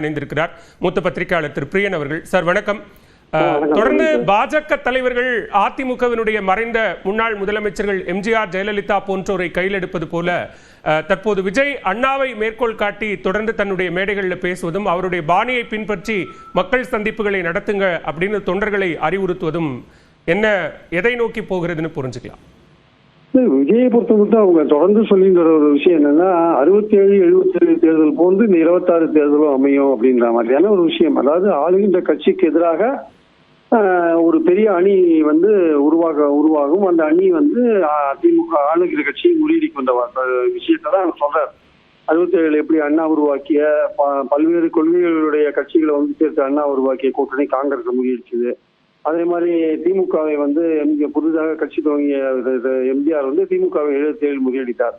இணைந்திருக்கிறார் மூத்த பத்திரிகையாளர் திரு பிரியன் அவர்கள். சார் வணக்கம். தொடர்ந்து பாஜக தலைவர்கள் அதிமுகவினுடைய மறைந்த முன்னாள் முதலமைச்சர்கள் எம்ஜிஆர், ஜெயலலிதா போன்றோரை கையில் எடுப்பது போல தற்போது விஜய் அண்ணாவை மேற்கோள் காட்டி தொடர்ந்து தன்னுடைய மேடைகளில் பேசுவதும், அவருடைய பாணியை பின்பற்றி மக்கள் சந்திப்புகளை நடத்துங்க அப்படின்னு தொண்டர்களை அறிவுறுத்துவதும் என்ன, எதை நோக்கி போகிறதுன்னு புரிஞ்சுக்கலாம். விஜயை பொறுத்த மட்டும் அவங்க தொடர்ந்து சொல்லிங்கிற ஒரு விஷயம் என்னன்னா, 67, 77 தேர்தல் போன்று இந்த 26 தேர்தலும் அமையும் அப்படின்ற மாதிரியான ஒரு விஷயம். அதாவது ஆளுகின்ற கட்சிக்கு எதிராக ஒரு பெரிய அணி உருவாகும். அந்த அணி அதிமுக ஆளுகிற கட்சியை முறியடிக்கும் விஷயத்தை தான் சொல்றாரு. 67 எப்படி அண்ணா உருவாக்கிய பல்வேறு கொள்கைகளுடைய கட்சிகளை சேர்த்து அண்ணா உருவாக்கிய கூட்டணி காங்கிரஸ் முறியடிச்சது. அதே மாதிரி திமுகவை புதிதாக கட்சி துவங்கிய எம்ஜிஆர் திமுகவை 77 முறியடித்தார்.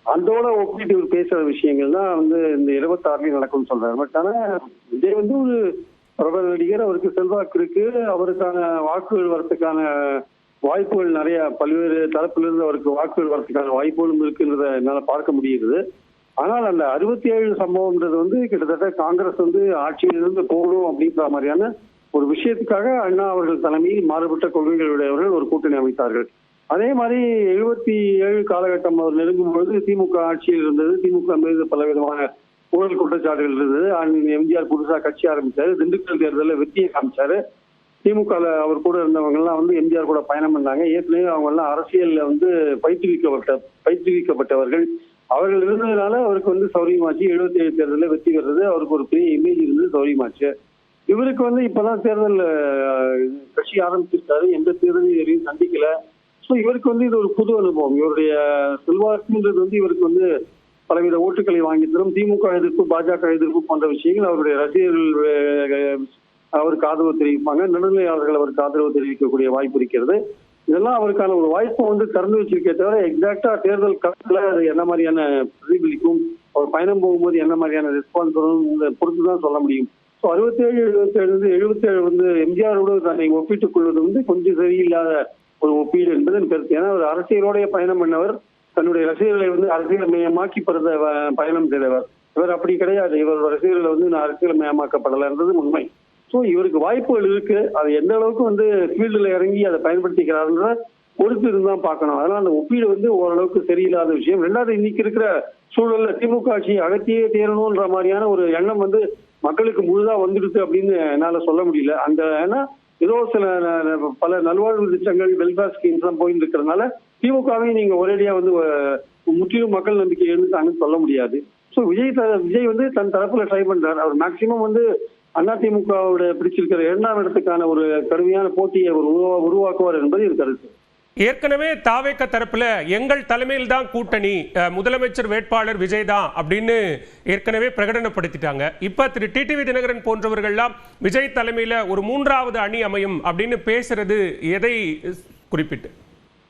அதோட ஒப்பிட்டு இவர் பேசுற விஷயங்கள் தான் இந்த 26 நடக்கும்னு சொல்றாரு. பட் ஆனா விஜய் ஒரு பிரபல நடிகர், அவருக்கு செல்வாக்கு இருக்கு, அவருக்கான வாக்குகள் வரத்துக்கான வாய்ப்புகள் நிறைய பல்வேறு தரப்பிலிருந்து அவருக்கு வாக்குகள் வரத்துக்கான வாய்ப்புகளும் இருக்குன்றத என்னால பார்க்க முடியுது. ஆனால் அந்த 67 சம்பவம்ன்றது கிட்டத்தட்ட காங்கிரஸ் ஆட்சியிலிருந்து போகணும் அப்படின்ற மாதிரியான ஒரு விஷயத்துக்காக அண்ணா அவர்கள் தலைமையில் மாறுபட்ட கொள்கைகளுடையவர்கள் ஒரு கூட்டணி அமைத்தார்கள். அதே மாதிரி 77 காலகட்டம் அவர் நெருங்கும் பொழுது திமுக ஆட்சியில் இருந்தது. திமுக மீது பல விதமான ஊழல் குற்றச்சாட்டுகள் இருந்தது. எம்ஜிஆர் புதுசா கட்சி ஆரம்பிச்சாரு. திண்டுக்கல் தேர்தலில் வெற்றியை காமிச்சாரு. திமுக அவர் கூட இருந்தவங்க எல்லாம் எம்ஜிஆர் கூட பயணம் பண்ணாங்க. ஏற்கனவே அவங்க எல்லாம் அரசியல்ல பயிற்றுவிக்கப்பட்டவர்கள். அவர்கள் இருந்ததுனால அவருக்கு சௌரியமாச்சு. 77 தேர்தலில் வெற்றி பெறுறது அவருக்கு ஒரு பெரிய இமேஜ் இருந்தது, சௌரியமாச்சு. இவருக்கு இப்பதான் தேர்தல் கட்சி ஆரம்பிச்சிருக்காரு, எந்த தேர்தலையும் எதையும் சந்திக்கல. ஸோ இவருக்கு இது ஒரு புது அனுபவம். இவருடைய செல்வாக்குன்றது இவருக்கு பலவித ஓட்டுகளை வாங்கி தரும். திமுக எதிர்ப்பு, பாஜக எதிர்ப்பு போன்ற விஷயங்கள் அவருடைய ரசிகர்கள் அவருக்கு ஆதரவு தெரிவிப்பாங்க. நடுநிலையாளர்கள் அவருக்கு ஆதரவு தெரிவிக்கக்கூடிய வாய்ப்பு இருக்கிறது. இதெல்லாம் அவருக்கான ஒரு வாய்ப்பை திறந்து வச்சிருக்கே தவிர எக்ஸாக்டா தேர்தல் களத்துல அது என்ன மாதிரியான பிரதிபலிக்கும், அவர் பயணம் போகும்போது என்ன மாதிரியான ரெஸ்பான்ஸ் வரும் பொறுத்துதான் சொல்ல முடியும். 67, 77 எம்ஜிஆரோடு தன்னை ஒப்பிட்டுக் கொள்வது கொஞ்சம் சரியில்லாத ஒரு ஒப்பீடு என்பது என் கருத்து. ஏன்னா ஒரு அரசியலோடைய பயணம் பண்ணவர், தன்னுடைய ரசிகர்களை அரசியல் மயமாக்கி பயணம் செய்தவர். இவர் அப்படி கிடையாது. இவரோட ரசிகர்களை நான் அரசியல் மயமாக்கப்படலைன்றது உண்மை. ஸோ இவருக்கு வாய்ப்புகள் இருக்கு. அது எந்த அளவுக்கு ஃபீல்டுல இறங்கி அதை பயன்படுத்திக்கிறாருன்ற பொறுத்து இருந்தான் பார்க்கணும். அதனால அந்த ஒப்பீடு ஓரளவுக்கு சரியில்லாத விஷயம். ரெண்டாவது, இன்னைக்கு இருக்கிற சூழல்ல திமுக ஆட்சியை அகற்றியே தேரணும்ன்ற மாதிரியான ஒரு எண்ணம் மக்களுக்கு முழுதா வந்துடுது அப்படின்னு என்னால சொல்ல முடியல. ஏன்னா ஏதோ பல நல்வாழ்வு திட்டங்கள், வெல்ஃபேர் ஸ்கீம்ஸ் எல்லாம் போயிட்டு இருக்கிறதுனால திமுகவையும் நீங்க ஒரேடியா முற்றிலும் மக்கள் நம்பிக்கை இருந்துட்டாங்கன்னு சொல்ல முடியாது. ஸோ விஜய் தன் தரப்புல ட்ரை பண்றாரு. அவர் மேக்சிமம் அதிமுகவோட பிடிச்சிருக்கிற 2ஆம் இடத்துக்கான ஒரு கடுமையான போட்டியை உருவாக்குவார் என்பது என் கருத்து. ஏற்கனவே தாவேக தரப்புல எங்கள் தலைமையில் தான் கூட்டணி, முதலமைச்சர் வேட்பாளர் விஜய் தான் அப்படின்னு ஏற்கனவே பிரகடனப்படுத்திட்டாங்க. இப்ப திரு டிடிவி தினகரன் போன்றவர்கள்லாம் விஜய் தலைமையில ஒரு 3வது அணி அமையும் அப்படின்னு பேசுறது எதை குறிப்பிட்டு?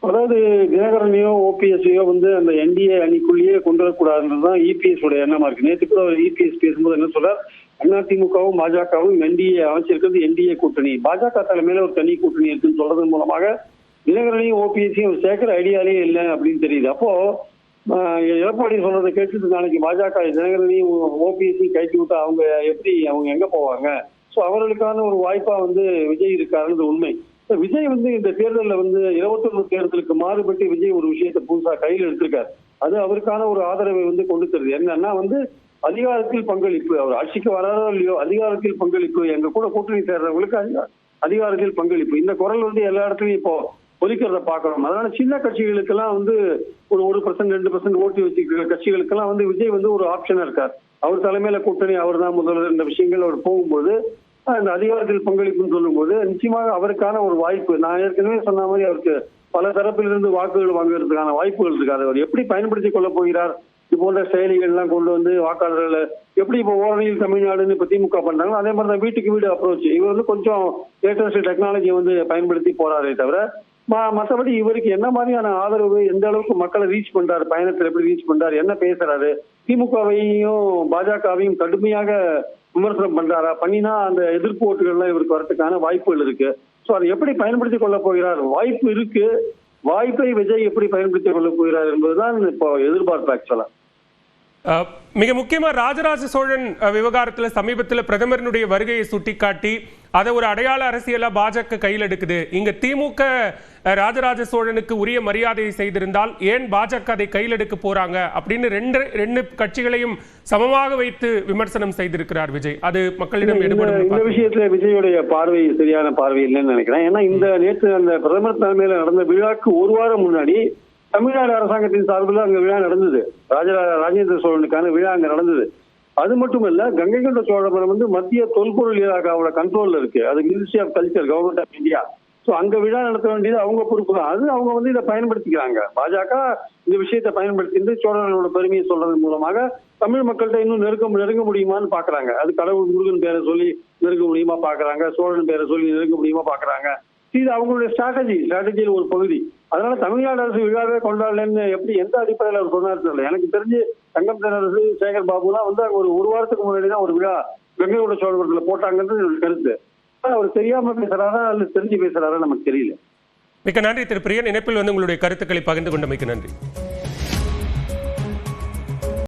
அதாவது தினகரனையோ ஓபிஎஸ்ஸையோ அந்த என்டிஏ அணிக்குள்ளேயே கொண்டு வரக்கூடாதுன்றதுதான் இபிஎஸ் உடைய எண்ணமா இருக்கு. நேற்று கூட இபிஎஸ் பேசும்போது என்ன சொல்றார், அதிமுகவும் பாஜகவும் என்டிஏ அமைச்சிருக்கிறது என்டிஏ கூட்டணி, பாஜக தலைமையில ஒரு தனி கூட்டணி இருக்குன்னு சொல்றதன் மூலமாக தினகரனையும் ஓபிஎஸ்ஸையும் சேர்க்கிற ஐடியாலே இல்லை அப்படின்னு தெரியுது. அப்போ எடப்பாடி சொல்றதை கேட்டு நாளைக்கு பாஜக தினகரனையும் ஓபிஎஸ்ஸையும் கழிச்சு விட்டா அவங்க எங்க போவாங்க? ஸோ அவர்களுக்கான ஒரு வாய்ப்பா விஜய் இருக்காருன்றது உண்மை. விஜய் இந்த தேர்தலில் 21 தேர்தலுக்கு மாறுபட்டு விஜய் ஒரு விஷயத்தை புதுசா கையில் எடுத்திருக்காரு. அது அவருக்கான ஒரு ஆதரவை கொண்டு தருது. என்னன்னா அதிகாரத்தில் பங்களிப்பு. அவர் ஆட்சிக்கு வராதோ இல்லையோ அதிகாரத்தில் பங்களிப்பு, எங்க கூட கூட்டணி சேர்றவங்களுக்கு அதிகாரத்தில் பங்களிப்பு, இந்த குரல் எல்லா இடத்துலயும் இப்போ ஒதுக்கிறத பார்க்கணும். அதனால சின்ன கட்சிகளுக்கெல்லாம் ஒரு 1%, 2% ஓட்டு வச்சுக்கிற கட்சிகளுக்கெல்லாம் விஜய் ஒரு ஆப்ஷனா இருக்கார். அவர் தலைமையில கூட்டணி, அவர் தான் முதல்வர், இந்த விஷயங்கள் அவர் போகும்போது இந்த அதிகாரத்தில் பங்களிப்புன்னு சொல்லும்போது நிச்சயமாக அவருக்கான ஒரு வாய்ப்பு. நான் ஏற்கனவே சொன்ன மாதிரி அவருக்கு பல தரப்பிலிருந்து வாக்குகள் வாங்குறதுக்கான வாய்ப்புகள் இருக்காது. அவர் எப்படி பயன்படுத்திக் கொள்ள போகிறார், இது போன்ற செயலிகள் எல்லாம் கொண்டு வாக்காளர்களை எப்படி இப்போ ஓரணியில் தமிழ்நாடுன்னு இப்ப திமுக பண்றாங்க, அதே மாதிரி தான் வீட்டுக்கு வீடு அப்ரோச். இவர் கொஞ்சம் லேட்டஸ்ட் டெக்னாலஜியை பயன்படுத்தி போறாரே தவிர மற்றபடி இவருக்கு என்ன மாதிரியான ஆதரவு, எந்த அளவுக்கு மக்களை ரீச் பண்றாரு, பயணத்தில் எப்படி ரீச் பண்றாரு, என்ன பேசுறாரு, திமுகவையும் பாஜகவையும் கடுமையாக விமர்சனம் பண்றாரா, பண்ணினா அந்த எதிர்ப்பு ஓட்டுகள்லாம் இவருக்கு வரதுக்கான வாய்ப்புகள் இருக்கு. ஸோ அதை எப்படி பயன்படுத்திக் கொள்ள போகிறார், வாய்ப்பு இருக்கு. வாய்ப்பை விஜய் எப்படி பயன்படுத்திக் கொள்ள போகிறார் என்பதுதான் இப்போ எதிர்பார்ப்பு ஆக்சுவலா. மிக முக்கியமா ராஜராஜ சோழன் விவகாரத்துல சமீபத்தில் பிரதமரினுடைய வருகையை சுட்டிக்காட்டி அதை ஒரு அடையாள அரசியலா பாஜக கையில் எடுக்குது. இங்க திமுக ராஜராஜ சோழனுக்கு உரிய மரியாதையை செய்திருந்தால் ஏன் பாஜக அதை கையில் எடுக்க போறாங்க அப்படின்னு ரெண்டு கட்சிகளையும் சமமாக வைத்து விமர்சனம் செய்திருக்கிறார் விஜய். அது மக்களிடம் எடுபடும். இந்த விஷயத்துல விஜயுடைய பார்வை சரியான பார்வை இல்லைன்னு நினைக்கிறேன். ஏன்னா இந்த நேற்று அந்த பிரதமர் தலைமையில நடந்த விழாக்கு ஒரு வாரம் முன்னாடி தமிழ்நாடு அரசாங்கத்தின் சார்பில் அங்க விழா நடந்தது. ராஜேந்திர சோழனுக்கான விழா அங்க நடந்தது. அது மட்டுமல்ல, கங்கை கொண்ட சோழபுரம் வந்து மத்திய தொல்பொருள் இலாகாவோட கண்ட்ரோல்ல இருக்கு. அது ministry of culture, government of India. So அங்க விழா நடத்த வேண்டியது அவங்க பொறுப்பு தான். அது அவங்க வந்து இதை பயன்படுத்திக்கிறாங்க. பாஜக இந்த விஷயத்தை பயன்படுத்திட்டு சோழர்களோட பெருமையை சொல்றது மூலமாக தமிழ் மக்கள்கிட்ட இன்னும் நெருங்க முடியுமான்னு பாக்குறாங்க. அது கடவுள் முருகன் பேரை சொல்லி நெருங்க முடியுமா பாக்குறாங்க, சோழன் பேரை சொல்லி நெருங்க முடியுமா பாக்குறாங்க. இது அவங்களுடைய ஸ்ட்ராட்டஜியில் ஒரு பகுதி. அதனால தமிழ்நாடு அரசு விழாவே கொண்டாடலன்னு எப்படி எந்த அடிப்படையில் அவர் சொன்னார் தெரியல. எனக்கு தெரிஞ்சு தங்கம் தென்னரசு, சேகர் பாபுலாம் வந்து அங்க ஒரு வாரத்துக்கு முன்னாடி தான் ஒரு விழா கங்கை கொண்ட சோழபுரத்துல போட்டாங்கன்றது என்னோட கருத்து. அவர் தெரியாம பேசுறாரா அல்ல தெரிஞ்சு பேசுறாரா நமக்கு தெரியல. மிக்க நன்றி திரு பிரியன். இணைப்பில் வந்து உங்களுடைய கருத்துக்களை பகிர்ந்து கொண்டமைக்கு நன்றி.